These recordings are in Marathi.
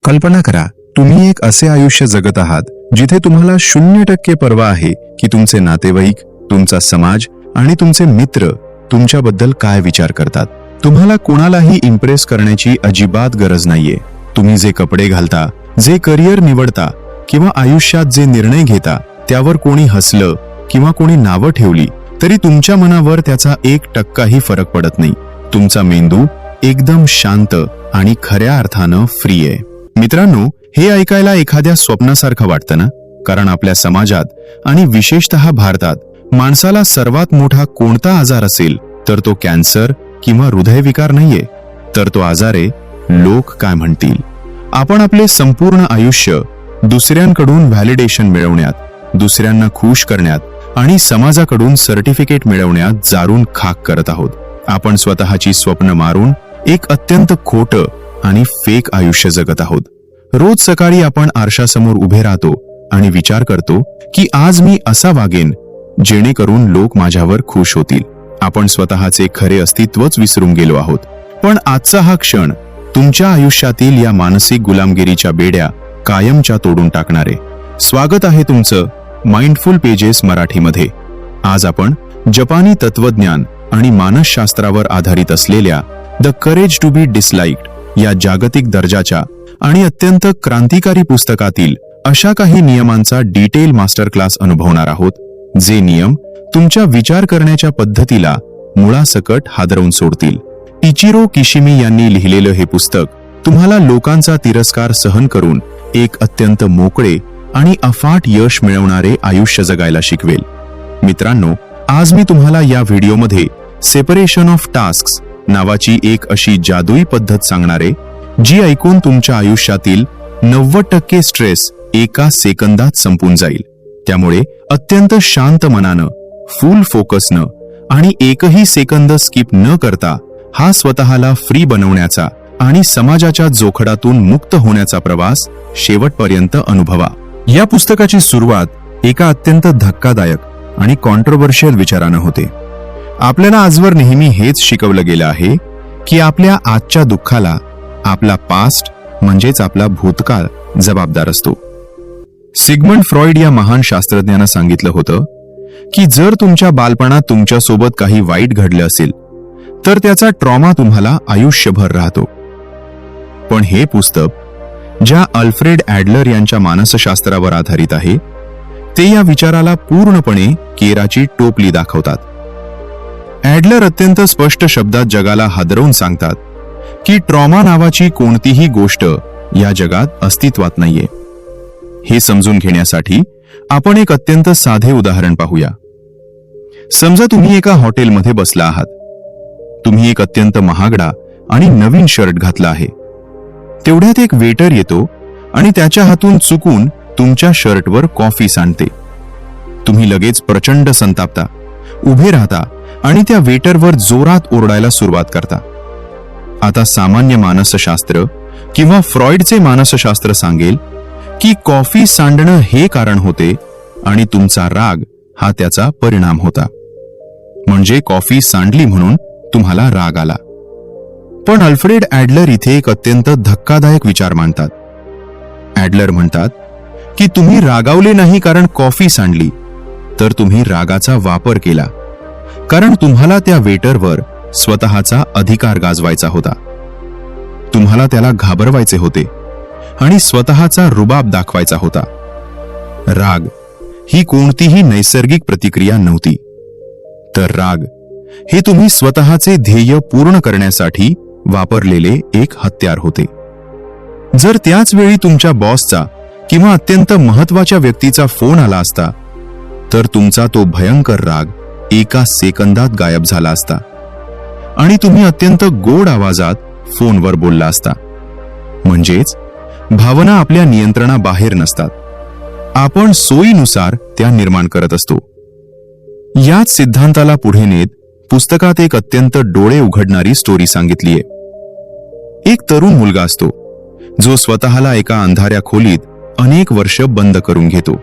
कल्पना करा, तुम्ही एक असे आयुष्य जगत आहात जिथे तुम्हाला 0% पर्वा आहे की तुमचे नातेवाईक, तुमचा समाज आणि तुमचे मित्र तुमच्याबद्दल काय विचार करतात. तुम्हाला कोणालाही इम्प्रेस करण्याची अजिबात गरज नाहीये. तुम्ही जे कपडे घालता, जे करिअर निवडता किंवा आयुष्यात जे निर्णय घेता त्यावर कोणी हसलं किंवा कोणी नावं ठेवली तरी तुमच्या मनावर त्याचा 1% फरक पडत नाही. तुमचा मेंदू एकदम शांत आणि खऱ्या अर्थानं फ्री आहे. मित्रांनो, हे ऐकायला एखाद्या स्वप्नासारखं वाटतं ना? कारण आपल्या समाजात आणि विशेषतः भारतात माणसाला सर्वात मोठा कोणता आजार असेल तर तो कॅन्सर किंवा हृदयविकार नाहीये, तर तो आजार आहे लोक काय म्हणतील. आपण आपले संपूर्ण आयुष्य दुसऱ्यांकडून व्हॅलिडेशन मिळवण्यात, दुसऱ्यांना खुश करण्यात आणि समाजाकडून सर्टिफिकेट मिळवण्यात जारून खाक करत आहोत. आपण स्वतःची स्वप्न मारून एक अत्यंत खोटं आणि फेक आयुष्य जगत आहोत. रोज सकाळी आपण आरशासमोर उभे राहतो आणि विचार करतो की आज मी असा वागेन जेणेकरून लोक माझ्यावर खुश होतील. आपण स्वतःचे खरे अस्तित्वच विसरून गेलो आहोत. पण आजचा हा क्षण तुमच्या आयुष्यातील या मानसिक गुलामगिरीच्या बेड्या कायमच्या तोडून टाकणारे. स्वागत आहे तुमचं माइंडफुल पेजेस मराठीमध्ये. आज आपण जपानी तत्वज्ञान आणि मानसशास्त्रावर आधारित असलेल्या the courage to be disliked या जागतिक दर्जाच्या आणि अत्यंत क्रांतिकारी पुस्तकातील अशा काही नियमांचा डिटेल मास्टर क्लास अनुभवणार आहोत, जे नियम तुमच्या विचार करण्याच्या पद्धतीला मुळासकट हादरवून सोडतील. इचिरो किशिमी यांनी लिहिलेलं हे पुस्तक तुम्हाला लोकांचा तिरस्कार सहन करून एक अत्यंत मोकळे आणि अफाट यश मिळवणारे आयुष्य जगायला शिकवेल. मित्रांनो, आज मी तुम्हाला या व्हिडिओमध्ये सेपरेशन ऑफ टास्क्स नावाची एक अशी जादुई पद्धत सांगणारे, जी ऐकून तुमच्या आयुष्यातील 90% स्ट्रेस एका सेकंदात संपून जाईल. त्यामुळे अत्यंत शांत मनानं, फुल फोकसनं आणि एकही सेकंद स्किप न करता हा स्वतःला फ्री बनवण्याचा आणि समाजाच्या जोखडातून मुक्त होण्याचा प्रवास शेवटपर्यंत अनुभवा. या पुस्तकाची सुरुवात एका अत्यंत धक्कादायक आणि कॉन्ट्रोवर्शियल विचारानं होते. आपल्याला आजवर नेहमी हेच शिकवलं गेलं आहे की आपल्या आजच्या दुःखाला आपला पास्ट म्हणजेच आपला भूतकाळ जबाबदार असतो. सिग्मंड फ्रॉइड या महान शास्त्रज्ञानं सांगितलं होतं की जर तुमच्या बालपणात तुमच्यासोबत काही वाईट घडलं असेल तर त्याचा ट्रॉमा तुम्हाला आयुष्यभर राहतो. पण हे पुस्तक, ज्या अल्फ्रेड ॲडलर यांच्या मानसशास्त्रावर आधारित आहे, ते या विचाराला पूर्णपणे केराची टोपली दाखवतात. ॲडलर अत्यंत स्पष्ट शब्दात जगाला हादरवून सांगतात की ट्रॉमा नावाची कोणतीही गोष्ट या जगात अस्तित्वात नाहीये. हे समजून घेण्यासाठी आपण एक अत्यंत साधे उदाहरण पाहूया. समजा तुम्ही एका हॉटेलमध्ये बसला आहात. तुम्ही एक अत्यंत महागडा आणि नवीन शर्ट घातला आहे. तेवढ्यात एक वेटर येतो आणि त्याच्या हातून चुकून तुमच्या शर्टवर कॉफी सांडते. तुम्ही लगेच प्रचंड संतापता, उभे राहता आणि त्या वेटरवर जोरात ओरडायला सुरुवात करता. आता सामान्य मानसशास्त्र किंवा फ्रॉइडचे मानसशास्त्र सांगेल की कॉफी सांडणं हे कारण होते आणि तुमचा राग हा त्याचा परिणाम होता. म्हणजे कॉफी सांडली म्हणून तुम्हाला राग आला. पण अल्फ्रेड ॲडलर इथे एक अत्यंत धक्कादायक विचार मांडतात. ॲडलर म्हणतात की तुम्ही रागावले नाही कारण कॉफी सांडली, तर तुम्ही रागाचा वापर केला कारण तुम्हाला त्या वेटरवर स्वतःचा अधिकार गाजवायचा होता. तुम्हाला त्याला घाबरवायचे होते आणि स्वतःचा रुबाब दाखवायचा होता. राग ही कोणतीही नैसर्गिक प्रतिक्रिया नव्हती, तर राग हे तुम्ही स्वतःचे ध्येय पूर्ण करण्यासाठी वापरलेले एक हत्यार होते. जर त्याच वेळी तुमच्या बॉसचा किंवा अत्यंत महत्वाच्या व्यक्तीचा फोन आला असता तर तुमचा तो भयंकर राग एका सेकंदात गायब झाला असता आणि तुम्ही अत्यंत गोड आवाजात फोनवर बोलला असता. म्हणजेच भावना आपल्या नियंत्रणाबाहेर नसतात, आपण सोयीनुसार त्या निर्माण करत असतो. याच सिद्धांताला पुढे नेत पुस्तकात एक अत्यंत डोळे उघडणारी स्टोरी सांगितलीये. एक तरुण मुलगा असतो जो स्वतःला एका अंधाऱ्या खोलीत अनेक वर्ष बंद करून घेतो.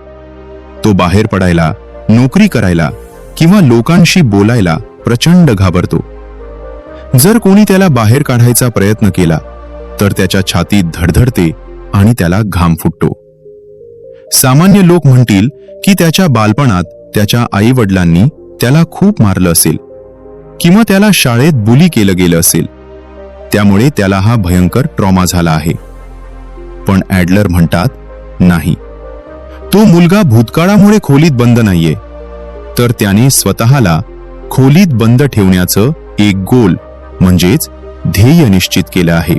तो बाहेर पडायला, नोकरी करायला किंवा लोकांशी बोलायला प्रचंड घाबरतो. जर कोणी त्याला बाहेर काढायचा प्रयत्न केला तर त्याच्या छातीत धडधडते आणि त्याला घाम फुटतो. सामान्य लोक म्हणतील की त्याच्या बालपणात त्याच्या आई वडिलांनी त्याला खूप मारलं असेल किंवा त्याला शाळेत बुली केलं गेलं असेल, त्यामुळे त्याला हा भयंकर ट्रॉमा झाला आहे. पण ॲडलर म्हणतात, नाही, तो मुलगा भूतकाळामुळे खोलीत बंद नाहीये, तर त्याने स्वतःला खोलीत बंद ठेवण्याचं एक गोल म्हणजेच ध्येय निश्चित केलं आहे.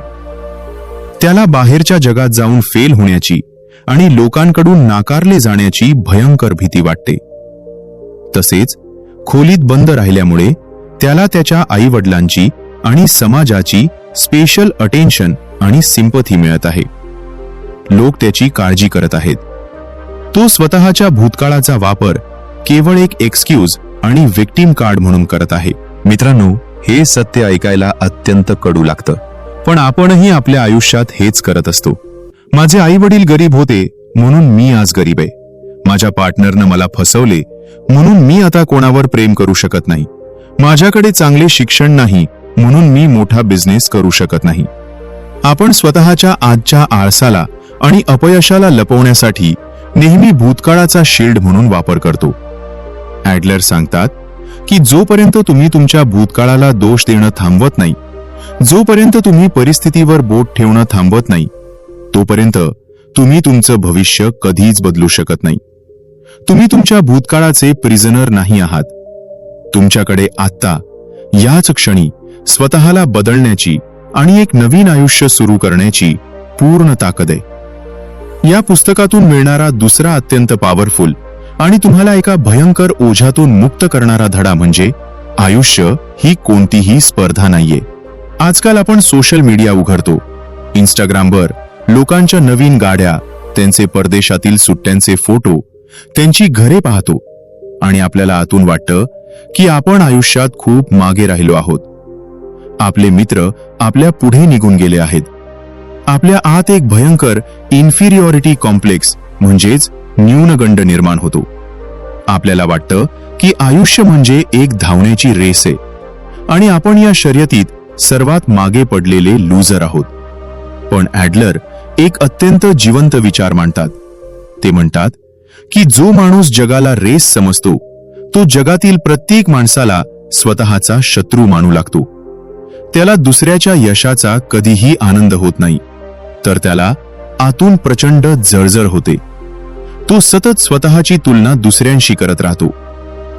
त्याला बाहेरच्या जगात जाऊन फेल होण्याची आणि लोकांकडून नाकारले जाण्याची भयंकर भीती वाटते. तसेच खोलीत बंद राहिल्यामुळे त्याला त्याच्या आई वडिलांची आणि समाजाची स्पेशल अटेन्शन आणि सिंपथी मिळत आहे. लोक त्याची काळजी करत आहेत. तो स्वतःच्या भूतकाळाचा वापर केवळ एक एक्सक्यूज आणि विक्टिम कार्ड म्हणून करत आहे. मित्रांनो, हे सत्य ऐकायला अत्यंत कडू लागतं, पण आपणही आपल्या आयुष्यात हेच करत असतो. माझे आई वडील गरीब होते म्हणून मी आज गरीब आहे. माझ्या पार्टनरनं मला फसवले म्हणून मी आता कोणावर प्रेम करू शकत नाही. माझ्याकडे चांगले शिक्षण नाही म्हणून मी मोठा बिझनेस करू शकत नाही. आपण स्वतःच्या आजच्या आळसाला आणि अपयशाला लपवण्यासाठी नेहमी भूतकाळाचा शिल्ड म्हणून वापर करतो. ॲडलर सांगतात की जोपर्यंत तुम्ही तुमच्या भूतकाळाला दोष देणं थांबवत नाही, जोपर्यंत तुम्ही परिस्थितीवर बोट ठेवणं थांबवत नाही, तोपर्यंत तुम्ही तुमचं भविष्य कधीच बदलू शकत नाही. तुम्ही तुमच्या भूतकाळाचे प्रिझनर नाही आहात. तुमच्याकडे आत्ता याच क्षणी स्वतःला बदलण्याची आणि एक नवीन आयुष्य सुरू करण्याची पूर्ण ताकद आहे. या पुस्तकातून मिळणारा दुसरा अत्यंत पॉवरफुल आणि तुम्हाला एका भयंकर ओझ्यातून मुक्त करणारा धडा म्हणजे आयुष्य ही कोणतीही स्पर्धा नाहीये. आजकाल आपण सोशल मीडिया उघडतो. इंस्टाग्रामवर लोकांच्या नवीन गाड्या, त्यांचे परदेशातील सुट्ट्यांचे फोटो, त्यांची घरे पाहतो आणि आपल्याला आतून वाटतं की आपण आयुष्यात खूप मागे राहिलो आहोत. आपले मित्र आपल्या पुढे निघून गेले आहेत. आपल्या आत एक भयंकर इन्फिरियॉरिटी कॉम्प्लेक्स म्हणजेच न्यूनगंड निर्माण होतो. आपल्याला वाटतं की आयुष्य म्हणजे एक धावण्याची रेस आहे आणि आपण या शर्यतीत सर्वात मागे पडलेले लूजर आहोत. पण ॲडलर एक अत्यंत जिवंत विचार मांडतात. ते म्हणतात की जो माणूस जगाला रेस समजतो तो जगातील प्रत्येक माणसाला स्वतःचा शत्रू मानू लागतो. त्याला दुसऱ्याच्या यशाचा कधीही आनंद होत नाही, तर त्याला आतून प्रचंड जळजळ होते. तो सतत स्वतःची तुलना दुसऱ्यांशी करत राहतो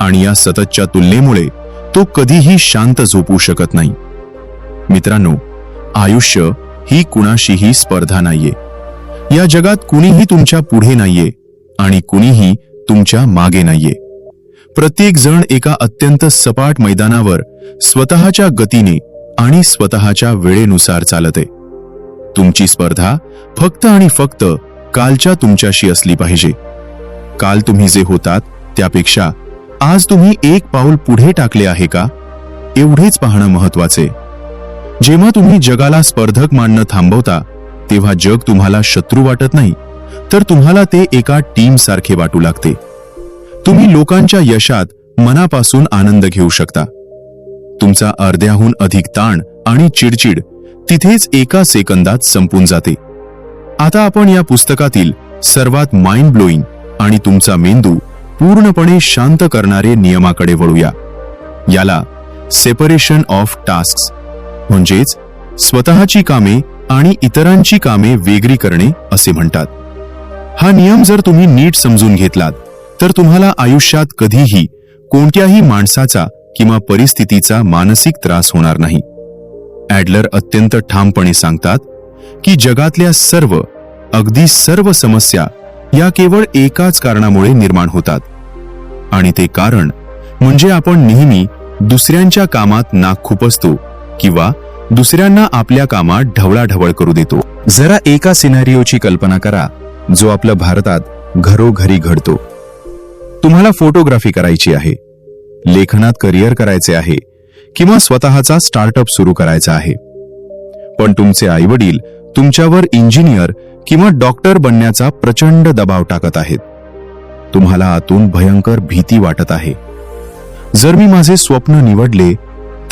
आणि या सततच्या तुलनेमुळे तो कधीही शांत झोपू शकत नाही. मित्रांनो, आयुष्य ही कुणाशीही स्पर्धा नाहीये. या जगात कुणीही तुमच्या पुढे नाहीये आणि कुणीही तुमच्या मागे नाहीये. प्रत्येक जण एका अत्यंत सपाट मैदानावर स्वतःच्या गतीने आणि स्वतःच्या वेळेनुसार चालत आहे. तुमची स्पर्धा फक्त आणि फक्त कालच्या तुमच्याशी असली पाहिजे. काल तुम्ही जे होतात त्यापेक्षा आज तुम्ही एक पाऊल पुढे टाकले आहे का, एवढेच पाहणं महत्वाचे. जेव्हा तुम्ही जगाला स्पर्धक मानणं थांबवता तेव्हा जग तुम्हाला शत्रू वाटत नाही, तर तुम्हाला ते एका टीम सारखे वाटू लागते. तुम्ही लोकांच्या यशात मनापासून आनंद घेऊ शकता. तुमचा अर्ध्याहून अधिक ताण आणि चिडचिड तिथेच एका सेकंदात संपून जाते. आता आपण या पुस्तकातील सर्वात माइंड ब्लोईंग आणि तुमचा मेंदू पूर्णपणे शांत करणारे नियमाकडे वळूया. याला सेपरेशन ऑफ टास्क्स म्हणजेच स्वतःची कामे आणि इतरांची कामे वेगळी करणे असे म्हणतात. हा नियम जर तुम्ही नीट समजून घेतलात तर तुम्हाला आयुष्यात कधीही कोणत्याही माणसाचा किंवा परिस्थितीचा मानसिक त्रास होणार नाही. ॲडलर अत्यंत ठामपणे सांगतात की जगातल्या सर्व, अगदी सर्व समस्या या केवळ एकाच कारणामुळे निर्माण होतात आणि ते कारण म्हणजे आपण नेहमी दुसऱ्यांच्या कामात नाक खुपसतो किंवा दुसऱ्यांना आपल्या कामात ढवळाढवळ करू देतो. जरा एका सिनारिओची कल्पना करा जो आपल्या भारतात घरोघरी घडतो. तुम्हाला फोटोग्राफी करायची आहे, लेखनात करिअर करायचे आहे किंवा स्वतःचा स्टार्टअप सुरू करायचा आहे. पण तुमचे आईवडील तुमच्यावर इंजिनियर किंवा डॉक्टर बनण्याचा प्रचंड दबाव टाकत आहेत. तुम्हाला आतून भयंकर भीती वाटत आहे. जर मी माझे स्वप्न निवडले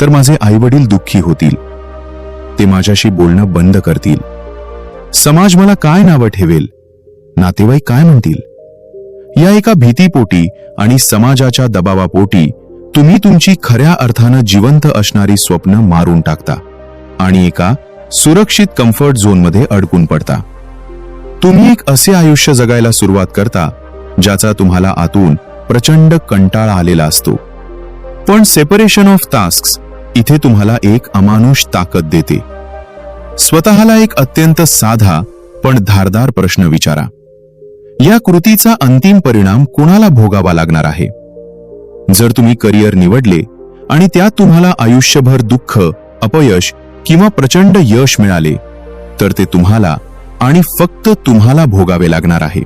तर माझे आईवडील दुःखी होतील. ते माझ्याशी बोलणं बंद करतील. समाज मला काय नावं ठेवेल, नातेवाईक काय म्हणतील, या एका भीतीपोटी आणि समाजाच्या दबावापोटी तुम्ही तुमची खऱ्या अर्थानं जिवंत असणारी स्वप्न मारून टाकता आणि एका सुरक्षित कम्फर्ट झोनमध्ये अडकून पडता. तुम्ही एक असे आयुष्य जगायला सुरुवात करता ज्याचा तुम्हाला आतून प्रचंड कंटाळा आलेला असतो. पण सेपरेशन ऑफ टास्क्स इथे तुम्हाला एक अमानुष ताकद देते. स्वतःला एक अत्यंत साधा पण धारदार प्रश्न विचारा. या कृतीचा अंतिम परिणाम कोणाला भोगावा लागणार आहे? जर तुम्ही करिअर निवडले आणि त्यात तुम्हाला आयुष्यभर दुःख, अपयश किंवा प्रचंड यश मिळाले, तर ते तुम्हाला आणि फक्त तुम्हाला भोगावे लागणार आहे.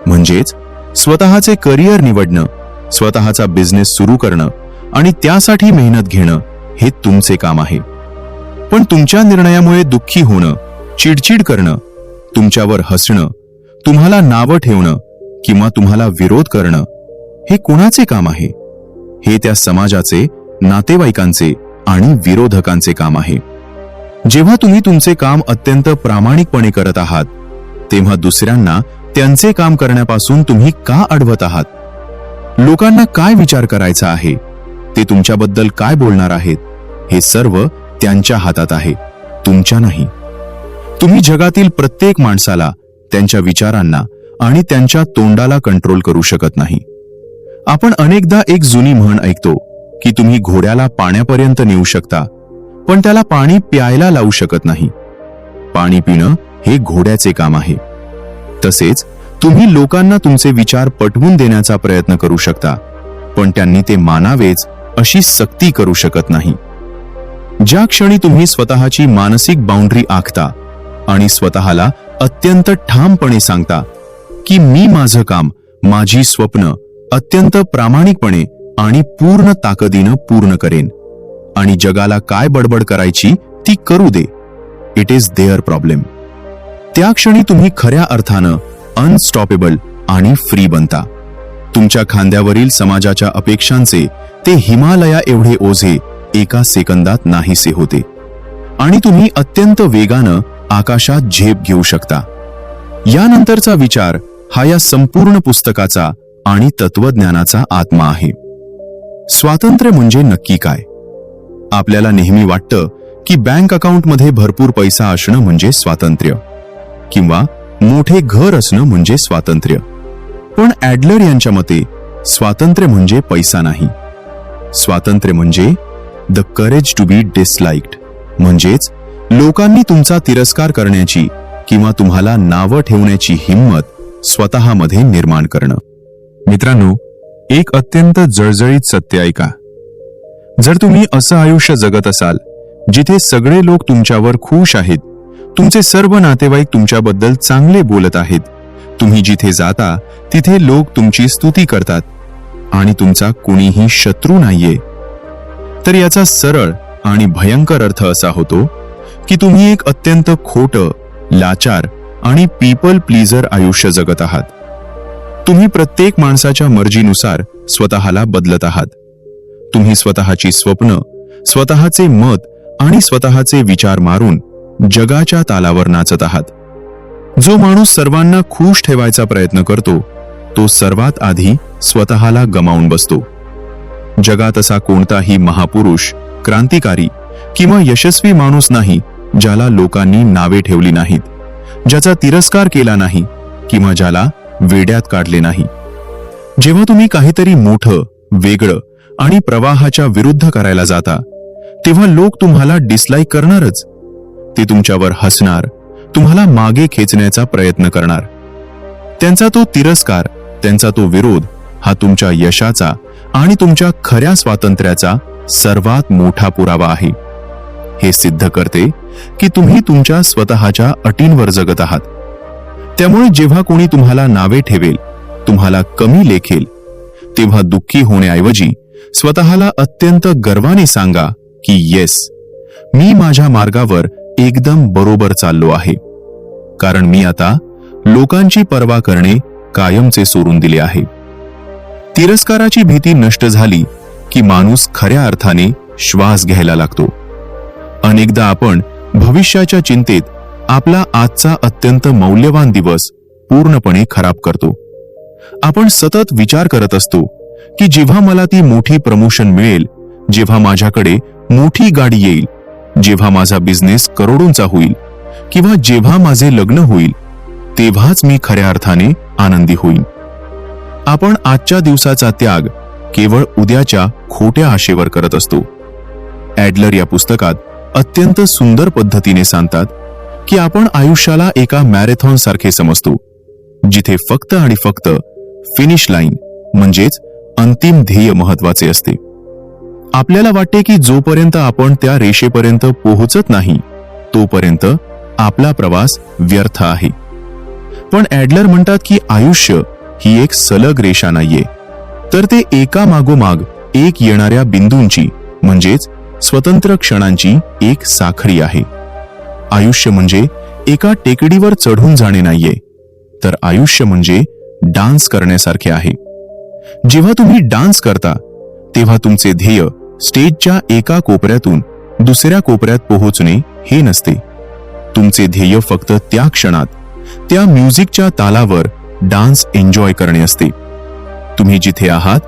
म्हणजेच स्वतःचे करिअर निवडणं, स्वतःचा बिझनेस सुरू करणं आणि त्यासाठी मेहनत घेणं हे तुमचे काम आहे. पण तुमच्या निर्णयामुळे दुःखी होणं, चिडचिड करणं, तुमच्यावर हसणं, तुम्हाला नावं ठेवणं किंवा तुम्हाला विरोध करणं हे कोणाचे काम आहे? हे त्या समाजाचे, नातेवाईकांचे आणि विरोधकांचे काम आहे. जेव्हा तुम्ही तुमचे काम अत्यंत प्रामाणिकपणे करत आहात, तेव्हा दुसऱ्यांना त्यांचे काम करण्यापासून तुम्ही का अडवत आहात? लोकांना काय विचार करायचा आहे, ते तुमच्याबद्दल काय बोलणार आहेत, हे सर्व त्यांच्या हातात आहे, तुमच्या नाही. तुम्ही जगातील प्रत्येक माणसाला, त्यांच्या विचारांना आणि त्यांच्या तोंडाला कंट्रोल करू शकत नाही. आपण अनेकदा एक जुनी म्हण ऐकतो की तुम्ही घोड्याला पाण्यापर्यंत नेऊ शकता, पण त्याला पाणी प्यायला लावू शकत नाही. पाणी पिणं हे घोड्याचे काम आहे. तसेच तुम्ही लोकांना तुमचे विचार पटवून देण्याचा प्रयत्न करू शकता, पण त्यांनी ते मानावेच अशी सक्ती करू शकत नाही. ज्या क्षणी तुम्ही स्वतःची मानसिक बाउंड्री आखता आणि स्वतःला अत्यंत ठामपणे सांगता की मी माझं काम, माझी स्वप्न अत्यंत प्रामाणिकपणे आणि पूर्ण ताकदीनं पूर्ण करेन आणि जगाला काय बडबड करायची ती करू दे, इट इज देअर प्रॉब्लेम, त्या क्षणी तुम्ही खऱ्या अर्थानं अनस्टॉपेबल आणि फ्री बनता. तुमच्या खांद्यावरील समाजाच्या अपेक्षांचे ते हिमालया एवढे ओझे एका सेकंदात नाहीसे होते आणि तुम्ही अत्यंत वेगानं आकाशात झेप घेऊ शकता. यानंतरचा विचार हा या संपूर्ण पुस्तकाचा आणि तत्वज्ञानाचा आत्मा आहे. स्वातंत्र्य म्हणजे नक्की काय? आपल्याला नेहमी वाटतं की बँक अकाउंटमध्ये भरपूर पैसा असणं म्हणजे स्वातंत्र्य किंवा मोठे घर असणं म्हणजे स्वातंत्र्य. पण ॲडलर यांच्या मते स्वातंत्र्य म्हणजे पैसा नाही. स्वातंत्र्य म्हणजे the courage to be disliked, म्हणजेच लोकांनी तुमचा तिरस्कार करण्याची किंवा तुम्हाला नावं ठेवण्याची हिंमत स्वतःमध्ये निर्माण करणं. मित्रांनो, एक अत्यंत जळजळीत सत्य ऐका. जर तुम्ही असं आयुष्य जगत असाल जिथे सगळे लोक तुमच्यावर खुश आहेत, तुमचे सर्व नातेवाईक तुमच्याबद्दल चांगले बोलत आहेत, तुम्ही जिथे जाता तिथे लोक तुमची स्तुती करतात आणि तुमचा कुणीही शत्रू नाहीये, तर याचा सरळ आणि भयंकर अर्थ असा होतो की तुम्ही एक अत्यंत खोटं, लाचार आणि पीपल प्लीजर आयुष्य जगत आहात. तुम्ही प्रत्येक माणसाच्या मर्जीनुसार स्वतःला बदलत आहात. तुम्ही स्वतःची स्वप्न, स्वतःचे मत आणि स्वतःचे विचार मारून जगाच्या तालावर नाचत आहात. जो माणूस सर्वांना खुश ठेवायचा प्रयत्न करतो, तो सर्वात आधी स्वतःला गमावून बसतो. जगात असा कोणताही महापुरुष, क्रांतिकारी किंवा यशस्वी माणूस नाही ज्याला लोकांनी नावे ठेवली नाहीत, ज्याचा तिरस्कार केला नाही किंवा ज्याला वेड्यात काढले नाही. जेव्हा तुम्ही काहीतरी मोठं, वेगळं आणि प्रवाहाच्या विरुद्ध करायला जाता, तेव्हा लोक तुम्हाला डिसलाईक करणारच. ते तुमच्यावर हसणार, तुम्हाला मागे खेचण्याचा प्रयत्न करणार. त्यांचा तो तिरस्कार, त्यांचा तो विरोध हा तुमच्या यशाचा आणि तुमच्या खऱ्या स्वातंत्र्याचा सर्वात मोठा पुरावा आहे. हे सिद्ध करते की तुम्ही तुमच्या स्वतःच्या अटींवर जगत आहात. त्यामुळे जेव्हा कोणी तुम्हाला नावे ठेवेल, तुम्हाला कमी लेखेल, तेव्हा दुःखी होण्याऐवजी स्वतःला अत्यंत गर्वाने सांगा की येस, मी माझ्या मार्गावर एकदम बरोबर चाललो आहे, कारण मी आता लोकांची पर्वा करणे कायमचे सोडून दिले आहे. तिरस्काराची भीती नष्ट झाली की माणूस खऱ्या अर्थाने श्वास घ्यायला लागतो. अनेकदा आपण भविष्याच्या चिंतेत आपला आजचा अत्यंत मौल्यवान दिवस पूर्णपणे खराब करतो. आपण सतत विचार करत असतो की जेव्हा मला ती मोठी प्रमोशन मिळेल, जेव्हा माझ्याकडे मोठी गाडी येईल, जेव्हा माझा बिझनेस करोडोंचा होईल किंवा जेव्हा माझे लग्न होईल, तेव्हाच मी खऱ्या अर्थाने आनंदी होईन. आपण आजच्या दिवसाचा त्याग केवळ उद्याच्या खोट्या आशेवर करत असतो. ॲडलर या पुस्तकात अत्यंत सुंदर पद्धतीने सांगतात की आपण आयुष्याला एका मॅरेथॉन सारखे समजतो, जिथे फक्त आणि फक्त फिनिश लाईन म्हणजेच अंतिम ध्येय महत्वाचे असते. आपल्याला वाटते की जोपर्यंत आपण त्या रेषेपर्यंत पोहोचत नाही तोपर्यंत आपला प्रवास व्यर्थ आहे. पण ॲडलर म्हणतात की आयुष्य ही एक सलग रेषा नाहीये, तर ते एका मागोमाग एक येणाऱ्या बिंदूंची म्हणजेच स्वतंत्र क्षणांची एक साखळी आहे. आयुष्य म्हणजे एका टेकडीवर चढून जाणे नाहीये, तर आयुष्य म्हणजे डान्स करण्यासारखे आहे. जेव्हा तुम्ही डान्स करता तेव्हा तुमचे ध्येय स्टेजच्या एका कोपऱ्यातून दुसऱ्या कोपऱ्यात पोहोचणे हे नसते. तुमचे ध्येय फक्त त्या क्षणात त्या म्युझिकच्या तालावर डान्स एन्जॉय करणे असते. तुम्ही जिथे आहात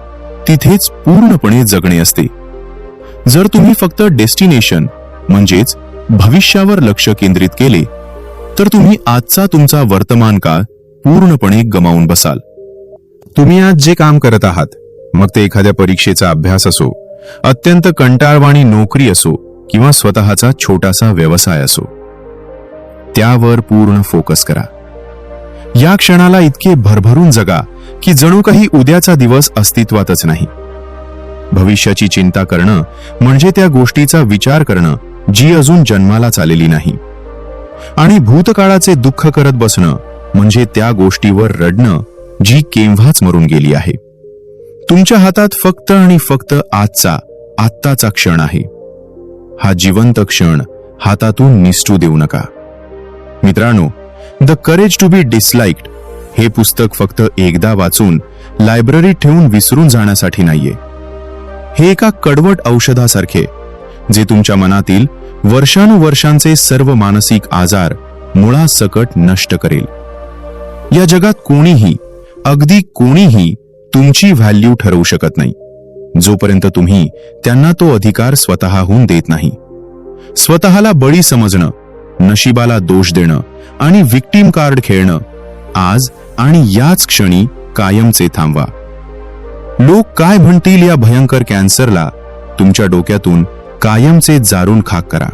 तिथेच पूर्णपणे जगणे असते. जर तुम्ही फक्त डेस्टिनेशन म्हणजेच भविष्यावर लक्ष केंद्रित केले तर तुम्ही आजचा तुमचा वर्तमान काळ पूर्णपणे गमावून बसाल. तुम्ही आज जे काम करत आहात, मग ते एखाद्या परीक्षेचा अभ्यास असो, अत्यंत कंटाळवाणी नोकरी असो किंवा स्वतःचा छोटासा व्यवसाय असो, त्यावर पूर्ण फोकस करा. या क्षणाला इतके भरभरून जगा की जणू काही उद्याचा दिवस अस्तित्वातच नाही. भविष्याची चिंता करणं म्हणजे त्या गोष्टीचा विचार करणं जी अजून जन्मालाच आलेली नाही. आणि भूतकाळाचे दुःख करत बसणं म्हणजे त्या गोष्टीवर रडणं जी केव्हाच मरून गेली आहे. तुमच्या हातात फक्त आणि फक्त आत्ताचा क्षण आहे. हा जिवंत क्षण हातातून निसटू देऊ नका. मित्रांनो, the courage to be disliked हे पुस्तक फक्त एकदा वाचून लायब्ररीत ठेवून विसरून जाण्यासाठी नाहीये. हे एका कडवट औषधासारखे जे तुमच्या मनातील वर्षानुवर्षांचे सर्व मानसिक आजार मुळासकट नष्ट करेल. या जगात कोणीही, अगदी कोणीही तुमची व्हॅल्यू ठरवू शकत नाही जोपर्यंत तुम्ही त्यांना तो अधिकार स्वतःहून देत नाही. स्वतःला बळी समजणं, नशिबाला दोष देणं आणि विक्टिम कार्ड खेळणं आज आणि याच क्षणी कायमचे थांबवा. लोक काय म्हणतील या भयंकर कॅन्सरला तुमच्या डोक्यातून कायमचे जारून खाक करा.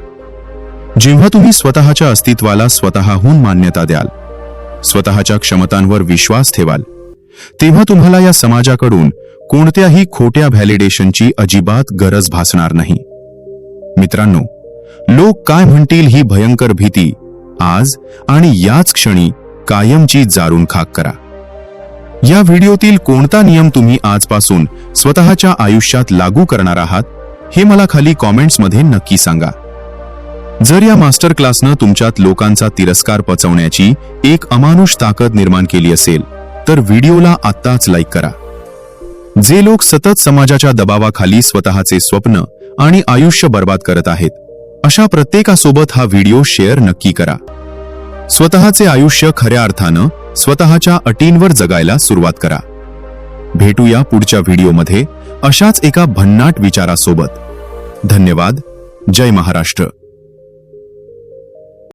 जेव्हा तुम्ही स्वतःच्या अस्तित्वाला स्वतःहून मान्यता द्याल, स्वतःच्या क्षमतांवर विश्वास ठेवाल, तेव्हा तुम्हाला या समाजाकडून कोणत्याही खोट्या व्हॅलिडेशनची अजिबात गरज भासणार नाही. मित्रांनो, लोक काय म्हणतील ही भयंकर भीती आज आणि याच क्षणी कायमची जारून खाक करा. या व्हिडिओतील कोणता नियम तुम्ही आजपासून स्वतःच्या आयुष्यात लागू करणार आहात हे मला खाली कॉमेंट्समध्ये नक्की सांगा. जर या मास्टर क्लासनं तुमच्यात लोकांचा तिरस्कार पचवण्याची एक अमानुष ताकद निर्माण केली असेल तर व्हिडिओला आत्ताच लाईक करा. जे लोक सतत समाजाच्या दबावाखाली स्वतःचे स्वप्न आणि आयुष्य बर्बाद करत आहेत, अशा प्रत्येकासोबत हा व्हिडिओ शेअर नक्की करा. स्वतःचे आयुष्य खऱ्या अर्थानं स्वतःच्या अटींवर जगायला सुरुवात करा. भेटूया पुढच्या व्हिडिओमध्ये अशाच एका भन्नाट विचारासोबत. धन्यवाद. जय महाराष्ट्र.